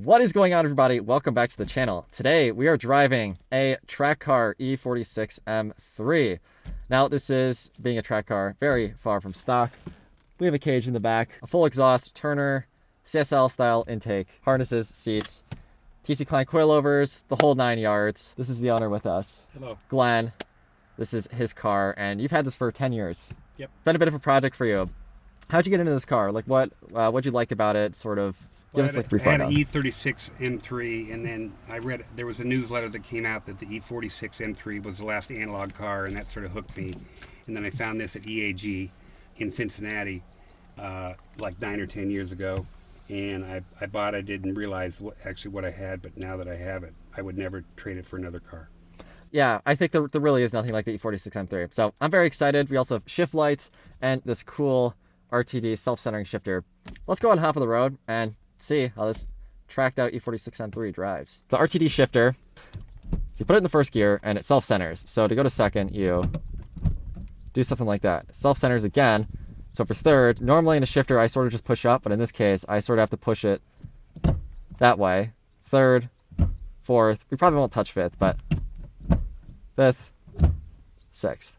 What is going on, everybody? Welcome back to the channel. Today we are driving a track car E46 M3. Now this is, being a track car, very far from stock. We have a cage in the back, a full exhaust, Turner, CSL style intake, harnesses, seats, TC Kline coilovers, the whole 9 yards. This is the owner with us. Hello. Glenn. This is his car, and you've had this for 10 years. Yep. It's been a bit of a project for you. How'd you get into this car? Like, what'd you like about it? Sort of. Well, I had an E46 M3, and then I read there was a newsletter that came out that the E46 M3 was the last analog car, and that sort of hooked me. And then I found this at EAG in Cincinnati like 9 or 10 years ago, and I bought it. I didn't realize what I had, but now that I have it, I would never trade it for another car. Yeah, I think there really is nothing like the E46 M3. So I'm very excited. We also have shift lights and this cool RTD self-centering shifter. Let's go on top of the road and see how this tracked out E46 M3 drives. The RTD shifter, so you put it in the first gear and it self-centers. So to go to second, you do something like that. Self-centers again. So for third, normally in a shifter, I sort of just push up, but in this case, I sort of have to push it that way. Third, fourth, we probably won't touch fifth, but fifth, sixth.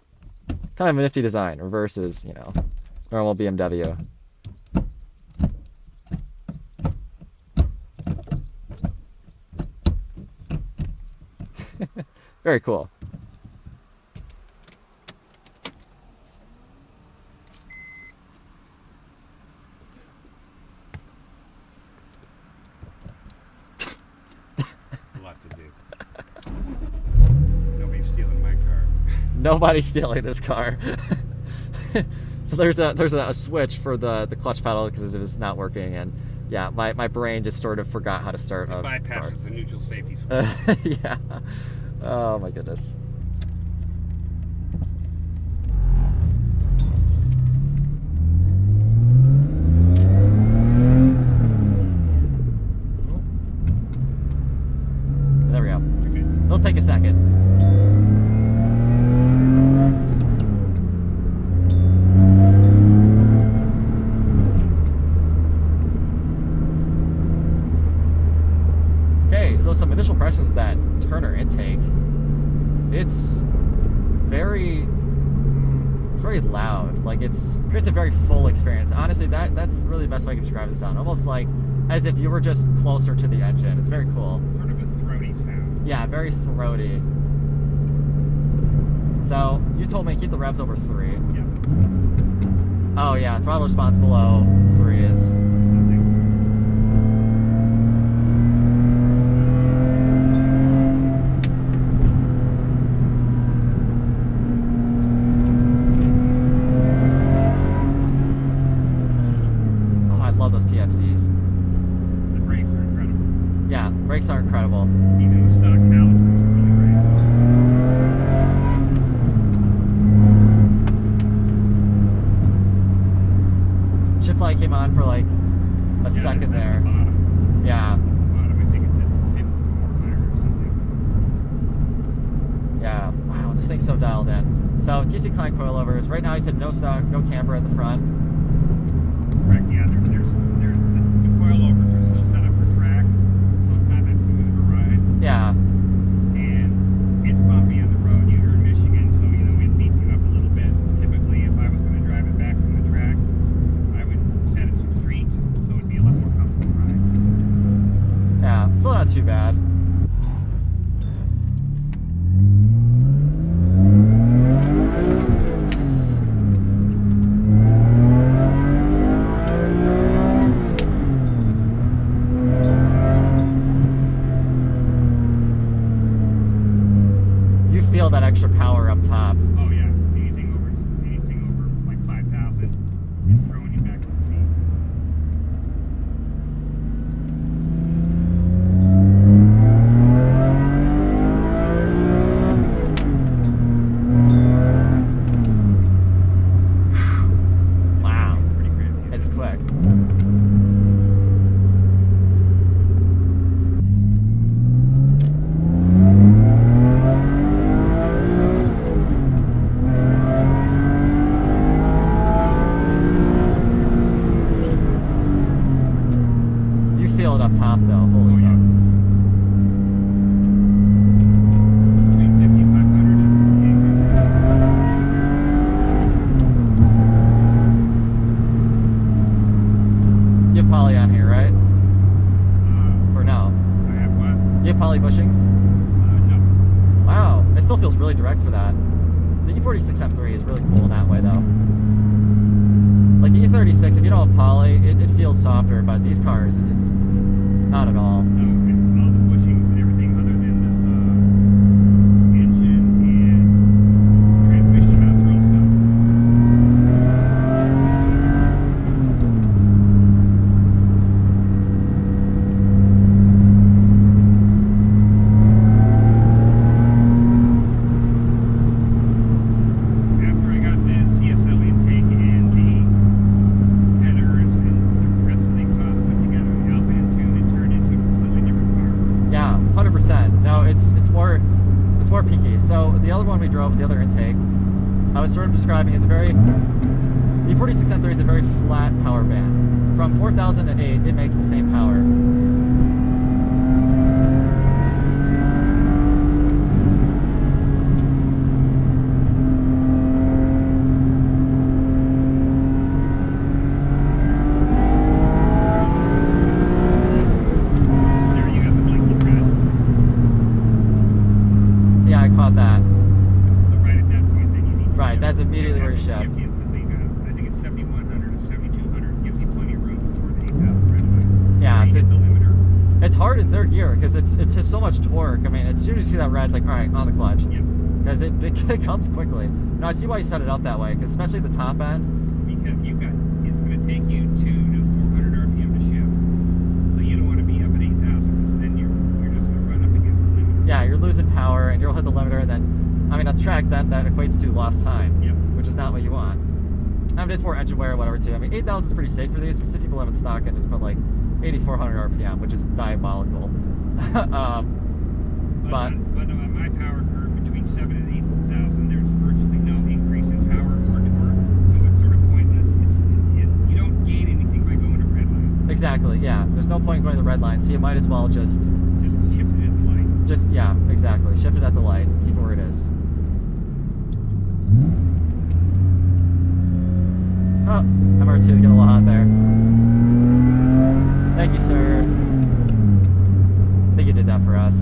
Kind of a nifty design. Reverse is, you know, normal BMW. Very cool. A lot to do. Nobody's stealing my car. Nobody's stealing this car. So there's a switch for the clutch pedal because it was not working, and yeah, my brain just sort of forgot how to start. It bypasses the neutral safety switch. Yeah. Oh my goodness. There we go. Okay. It'll take a second. So some initial impressions of that Turner intake. It's very loud. Like it creates a very full experience. Honestly, that's really the best way I can describe the sound. Almost like as if you were just closer to the engine. It's very cool. Sort of a throaty sound. Yeah, very throaty. So you told me keep the revs over 3. Yep. Oh yeah, throttle response below 3 is. The brakes are incredible. Yeah, brakes are incredible. Even the stock calipers are really great. Shift light came on for like a second there. The bottom. Yeah. That's the bottom. I think it's at 54 higher or something. Yeah. Wow, this thing's so dialed in. So TC Kline coilovers. Right now he said no stock, no camber at the front. Correct. Yeah, the coilovers are still set up for track, so it's not that smooth of a ride. Yeah. And it's bumpy on the road. You're in Michigan, so you know it beats you up a little bit. Typically, if I was going to drive it back from the track, I would set it to street, so it'd be a lot more comfortable ride. Yeah, still not too bad. Feel that extra power up top. Oh yeah, anything over like 5,000 is throwing you back to the seat. Wow, it's pretty crazy. It's quick. feel it up top though. Holy Oh, yeah. smokes. Between 5,500 and 5,800. You have poly on here, right? Or no? I have what? You have poly bushings? No. Wow, it still feels really direct for that. The E46 M3 is really cool in that way though. Like the E36, if you don't have poly, it feels softer, but these cars, it's not at all. No, and all the bushings and everything other than the engine and transmission mount throttle stuff. After I got the CSL intake and the headers and the rest of the exhaust put together, the alpha and tune, it turned into a completely different car. Yeah, 100%. No, it's more peaky. So the other one we drove, the other intake, I was sort of describing as a very, the E46 M3 is a very flat power band. From 4,000 to 8, it makes the same power. There you got the blinking red. Yeah, I caught that. So right at that point, then you need to Right, shift. that's immediately where you shift. Shift instantly. I think it's 7,100 or 7,200. Gives you plenty of room before the 8,000 red line. Yeah, You so hit the limiter. it's hard in third gear because it's just so much torque. I mean, as soon as you see that red, it's like, all right, on the clutch. Yep. Because it comes quickly. No, I see why you set it up that way, because especially the top end. Because it's going to take you 2 to 400 RPM to shift. So you don't want to be up at 8,000 because then you're just going to run up against the limiter. Yeah, you're losing power and you'll hit the limiter, and then, I mean, on track, that equates to lost time, Yep. which is not what you want. I mean, it's more engine wear or whatever, too. I mean, 8,000 is pretty safe for these, but some people have it stock and just put like 8,400 RPM, which is diabolical. But on my power curve between 7 and 8,000, there's virtually no increase in power or torque, so it's sort of pointless. You don't gain anything by going to red line. Exactly, yeah. There's no point in going to the red line, so you might as well just Shift it at the light. yeah, exactly. Shift it at the light. Keep it where it is. Oh, MR2 is getting a little hot there. Thank you, sir. I think you did that for us.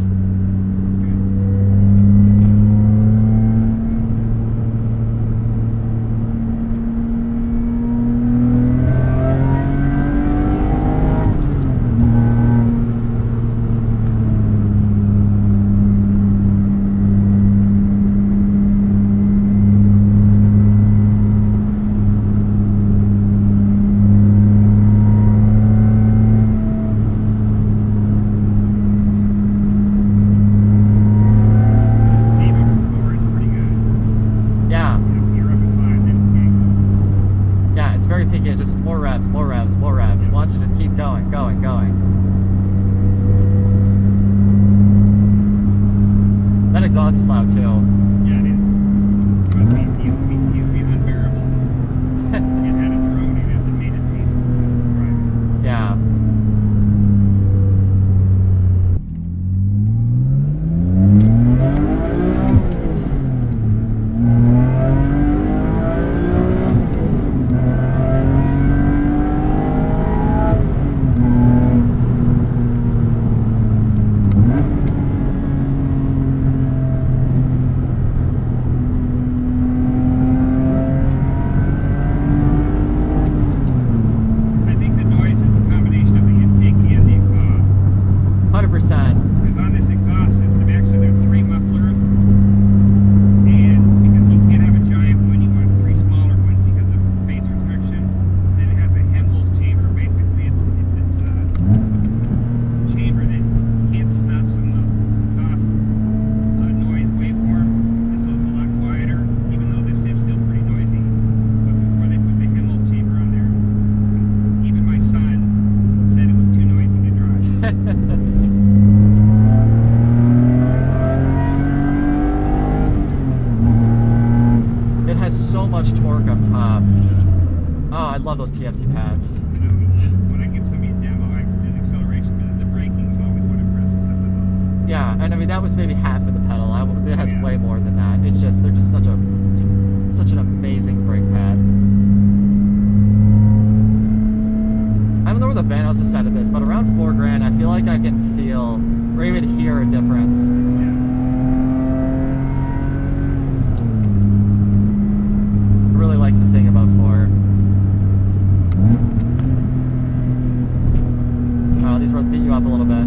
Exhaust is loud too. Yeah, it is. Trust me, it used to be unbearable before. It had a drone in it that made it painful to drive it. Yeah. It has so much torque up top. Oh, I love those PFC pads. When I give somebody a demo, I do the acceleration Yeah, and I mean that was maybe half of the pedal. It has way more than that. It's just they're just such an amazing brake pad. I don't know where the van house is set at this, but around $4,000, I feel like I can feel or even hear a difference. It really likes to sing above 4. Oh, these roads beat you up a little bit.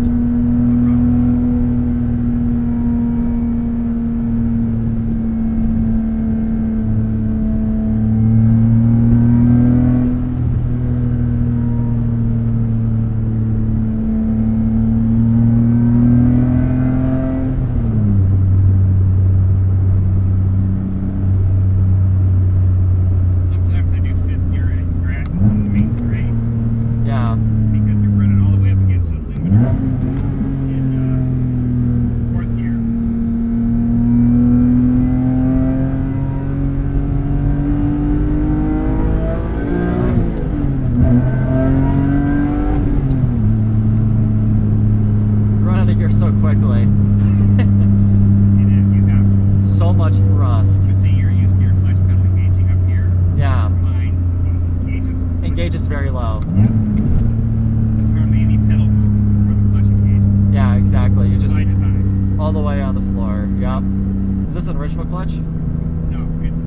Clutch? No, it's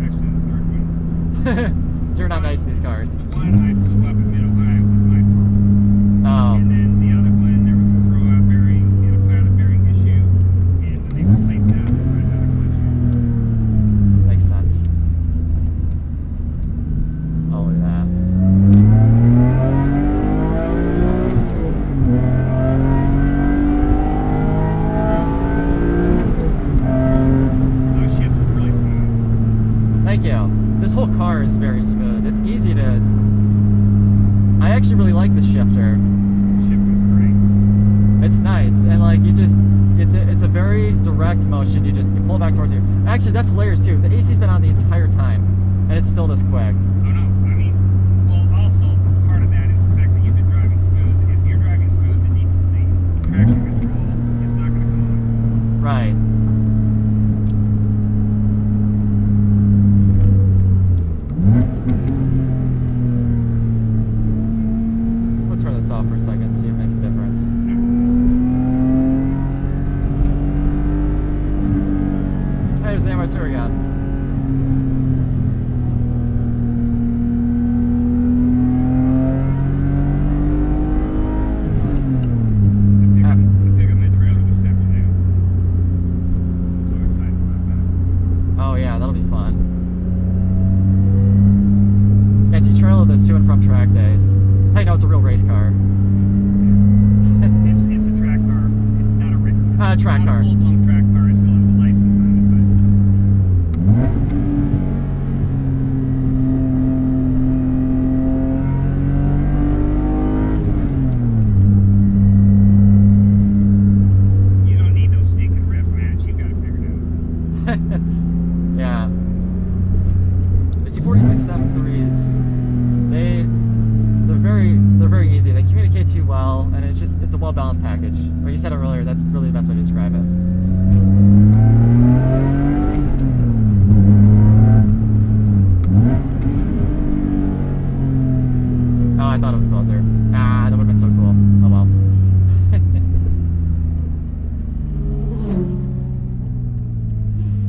actually the third one. So you're not nice to these cars. The one I blew up in Mid-Ohio was my fault. Oh. And then the other one, there was a throw-out bearing and a pilot bearing issue. And when they replaced that, they put another clutch in. Makes sense. Oh, look at that. This whole car is very smooth. It's easy to... I actually really like the shifter. The shifter's great. It's nice, and like you just... It's a very direct motion. You pull it back towards you. Actually, that's hilarious too. The AC's been on the entire time, and it's still this quick. Oh no, I mean, well, also part of that is the fact that you've been driving smooth. If you're driving smooth, the traction control is not going to come on. Right. We'll turn this off for a second, see if it makes a difference. Hey, there's the amateur again. I picked up my trailer this afternoon. So excited about that. Oh yeah, that'll be fun. Yeah, see, trailer this to and from track days. That's how you know it's a real race car. It's a track car. It's not a track car. Full-blown track car. It still has a license on it, but you don't need those stinking rev mats. You got it figured out. Yeah. The E46 M3s, they're very easy. They communicate to you well, and it's a well-balanced package. Or you said it earlier, that's really the best way to describe it. Oh, I thought it was closer. Ah, that would have been so cool. Oh well.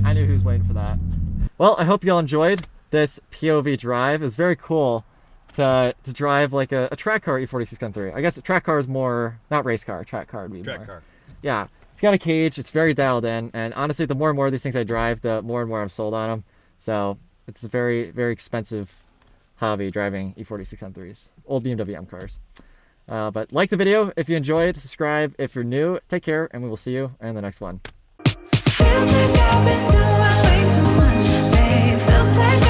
I knew he was waiting for that. Well, I hope you all enjoyed this POV drive. It was very cool to drive like a track car E46 M3. I guess a track car is more, not race car, track car would be Track more. car. Yeah, it's got a cage, it's very dialed in, and honestly, the more and more of these things I drive, the more and more I'm sold on them. So it's a very, very expensive hobby driving E46 M3s, old BMW M cars. But like the video if you enjoyed, subscribe if you're new, take care, and we will see you in the next one. Feels like I've been doing way too much, babe. Feels like